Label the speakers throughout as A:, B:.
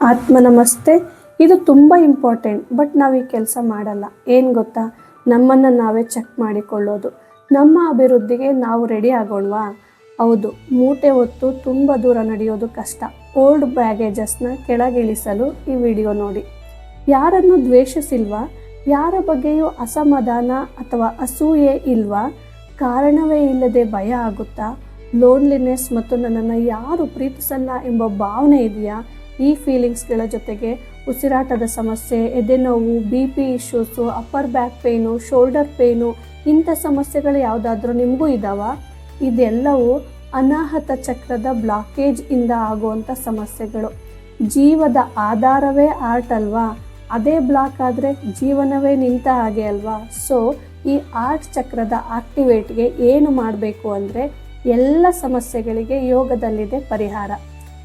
A: ಆತ್ಮ ನಮಸ್ತೆ. ಇದು ತುಂಬ ಇಂಪಾರ್ಟೆಂಟ್, ಬಟ್ ನಾವು ಈ ಕೆಲಸ ಮಾಡಲ್ಲ. ಏನು ಗೊತ್ತಾ? ನಮ್ಮನ್ನು ನಾವೇ ಚೆಕ್ ಮಾಡಿಕೊಳ್ಳೋದು. ನಮ್ಮ ಅಭಿವೃದ್ಧಿಗೆ ನಾವು ರೆಡಿ ಆಗೋಣವಾ? ಹೌದು, ಮೂಟೆ ಹೊತ್ತು ತುಂಬ ದೂರ ನಡೆಯೋದು ಕಷ್ಟ. ಓಲ್ಡ್ ಬ್ಯಾಗೇಜಸ್ನ ಕೆಳಗಿಳಿಸಲು ಈ ವಿಡಿಯೋ ನೋಡಿ. ಯಾರನ್ನು ದ್ವೇಷಿಸಿಲ್ವಾ? ಯಾರ ಬಗ್ಗೆಯೂ ಅಸಮಾಧಾನ ಅಥವಾ ಅಸೂಯೆ ಇಲ್ವಾ? ಕಾರಣವೇ ಇಲ್ಲದೆ ಭಯ ಆಗುತ್ತಾ? ಲೋನ್ಲಿನೆಸ್ ಮತ್ತು ನನ್ನನ್ನು ಯಾರು ಪ್ರೀತಿಸಲ್ಲ ಎಂಬ ಭಾವನೆ ಇದೆಯಾ? ಈ ಫೀಲಿಂಗ್ಸ್ಗಳ ಜೊತೆಗೆ ಉಸಿರಾಟದ ಸಮಸ್ಯೆ, ಎದೆನೋವು, BP issues, upper back pain, shoulder pain, ಇಂಥ ಸಮಸ್ಯೆಗಳು ಯಾವುದಾದ್ರೂ ನಿಮಗೂ ಇದ್ದಾವ? ಇದೆಲ್ಲವೂ ಅನಾಹತ ಚಕ್ರದ ಬ್ಲಾಕೇಜ್ ಇಂದ ಆಗುವಂಥ ಸಮಸ್ಯೆಗಳು. ಜೀವದ ಆಧಾರವೇ ಆರ್ಟ್ ಅಲ್ವಾ? ಅದೇ ಬ್ಲಾಕ್ ಆದರೆ ಜೀವನವೇ ನಿಂತ ಹಾಗೆ ಅಲ್ವಾ? ಸೊ ಈ ಆರ್ಟ್ ಚಕ್ರದ ಆಕ್ಟಿವೇಟ್ಗೆ ಏನು ಮಾಡಬೇಕು ಅಂದರೆ, ಎಲ್ಲ ಸಮಸ್ಯೆಗಳಿಗೆ ಯೋಗದಲ್ಲಿದೆ ಪರಿಹಾರ.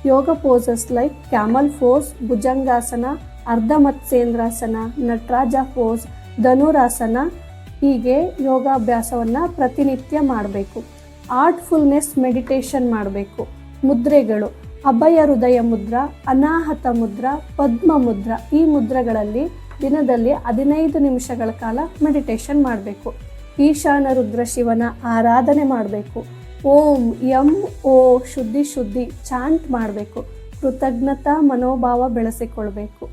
A: Yoga poses like camel pose, bhujangasana, ardha matsyendrasana, Nataraja pose, Dhanurasana, ಹೀಗೆ ಯೋಗಾಭ್ಯಾಸವನ್ನು ಪ್ರತಿನಿತ್ಯ ಮಾಡಬೇಕು. ಆರ್ಟ್ಫುಲ್ನೆಸ್ ಮೆಡಿಟೇಷನ್ ಮಾಡಬೇಕು. ಮುದ್ರೆಗಳು: ಅಭಯ ಹೃದಯ ಮುದ್ರಾ, ಅನಾಹತ ಮುದ್ರಾ, ಪದ್ಮ ಮುದ್ರಾ. ಈ ಮುದ್ರೆಗಳಲ್ಲಿ ದಿನದಲ್ಲಿ 15 ನಿಮಿಷಗಳ ಕಾಲ ಮೆಡಿಟೇಷನ್ ಮಾಡಬೇಕು. ಈಶಾನ ರುದ್ರ ಶಿವನ ಆರಾಧನೆ ಮಾಡಬೇಕು. ಓಂ ಓ ಶುದ್ಧಿ ಚಾಂಟ್ ಮಾಡಬೇಕು. ಕೃತಜ್ಞತಾ ಮನೋಭಾವ ಬೆಳೆಸಿಕೊಳ್ಬೇಕು.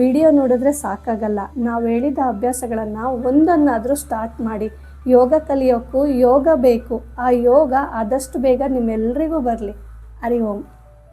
A: ವಿಡಿಯೋ ನೋಡಿದ್ರೆ ಸಾಕಾಗಲ್ಲ. ನಾವು ಹೇಳಿದ ಅಭ್ಯಾಸಗಳನ್ನು ಒಂದನ್ನಾದರೂ ಸ್ಟಾರ್ಟ್ ಮಾಡಿ. ಯೋಗ ಕಲಿಯೋಕ್ಕೂ ಯೋಗ ಬೇಕು. ಆ ಯೋಗ ಆದಷ್ಟು ಬೇಗ ನಿಮ್ಮೆಲ್ಲರಿಗೂ ಬರಲಿ. ಹರಿ ಓಂ.